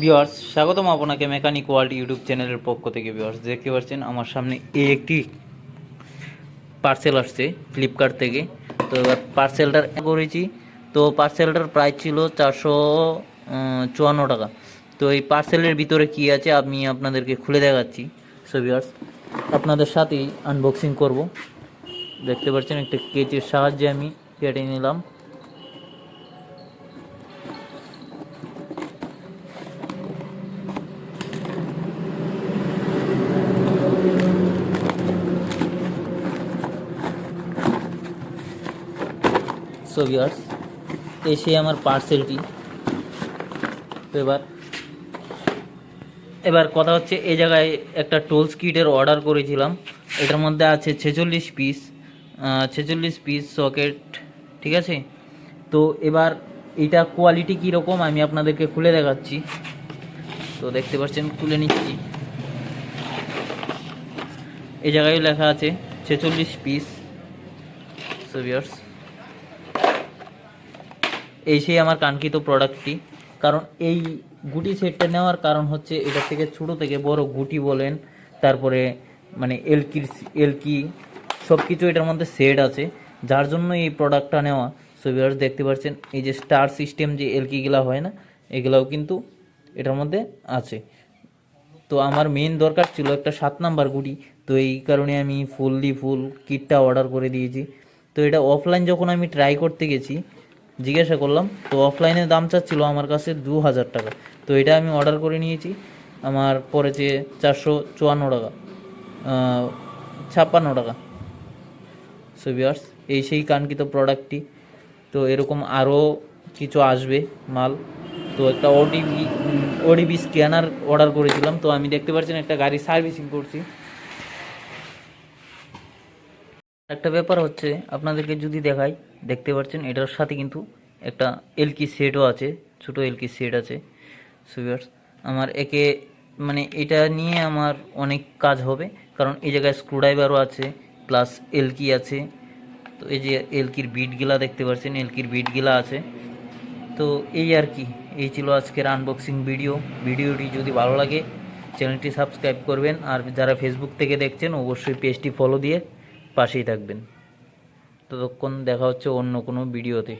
Viewers, স্বাগতম আপনাকে mechanic world YouTube চ্যানেলের পক্ষ থেকে। ভিউয়ার্স, দেখতে পাচ্ছেন আমার সামনে এই একটি পার্সেল আসছে ফ্লিপকার্ট থেকে। তো এবার পার্সেলটার করেছি। তো পার্সেলটার প্রাইস ছিল 454 টাকা। তো এই পার্সেলের ভিতরে কি আছে আমি আপনাদেরকে খুলে দেখাচ্ছি। সো ভিউয়ার্স, আপনাদের সাথেই আনবক্সিং করব। দেখতে পাচ্ছেন একটা কেচের সাহায্যে আমি কেটে নিলাম। সো ভিউয়ার্স, এই সেই আমার পার্সেলটি। তো এবার কথা হচ্ছে, এই জায়গায় একটা টুলস কিটের অর্ডার করেছিলাম। এটার মধ্যে আছে 46 পিস সকেট, ঠিক আছে। তো এবার এটা কোয়ালিটি কীরকম আমি আপনাদেরকে খুলে দেখাচ্ছি। তো দেখতে পাচ্ছেন, খুলে নিচ্ছি। এই জায়গায় লেখা আছে 46 পিস। সো ভিউয়ার্স, এই সেই আমার কাঙ্ক্ষিত প্রোডাক্টটি। কারণ এই গুটি সেটটা নেওয়ার কারণ হচ্ছে, এটা থেকে ছোটো থেকে বড় গুটি বলেন, তারপরে মানে এলকি সব কিছু এটার মধ্যে সেট আছে, যার জন্য এই প্রোডাক্টটা নেওয়া। সো ভিউয়ার্স, দেখতে পাচ্ছেন এই যে স্টার সিস্টেম যে এলকিগুলো হয় না, এগুলাও কিন্তু এটার মধ্যে আছে। তো আমার মেন দরকার ছিল একটা 7 নাম্বার গুটি। তো এই কারণে আমি ফুল কিটটা অর্ডার করে দিয়েছি। তো এটা অফলাইন যখন আমি ট্রাই করতে গেছি, জিজ্ঞাসা করলাম, তো অফলাইনে দাম চাচ্ছিল আমার কাছে 2000 টাকা। তো এটা আমি অর্ডার করে নিয়েছি, আমার পড়েছে 454 টাকা, 56 টাকা। সো ভিউয়ার্স, এই সেই কাঙ্ক্ষিত প্রোডাক্টটি। তো এরকম আরও কিছু আসবে মাল। তো একটা ওডিবি স্ক্যানার অর্ডার করেছিলাম। তো আমি দেখতে পাচ্ছেন একটা গাড়ি সার্ভিসিং করছি। একটা ব্যাপার হচ্ছে, আপনাদেরকে যদি দেখাই, দেখতে পাচ্ছেন এটার সাথে কিন্তু একটা এলকি সেটও আছে, ছোটো এলকি সেট আছে। সো ভিউয়ার্স, আমার মানে এটা নিয়ে আমার অনেক কাজ হবে, কারণ এই জায়গায় স্ক্রুড্রাইভারও আছে, প্লাস এলকি আছে। তো এই যে এলকির বিটগুলা দেখতে পাচ্ছেন, এলকির বিটগুলা আছে। তো এই আর কি, এই ছিল আজকের আনবক্সিং ভিডিওটি যদি ভালো লাগে চ্যানেলটি সাবস্ক্রাইব করবেন, আর যারা ফেসবুক থেকে দেখছেন অবশ্যই পেজটি ফলো দিয়ে পাশেই থাকবেন। ততক্ষণ দেখা হচ্ছে অন্য কোনো ভিডিওতে।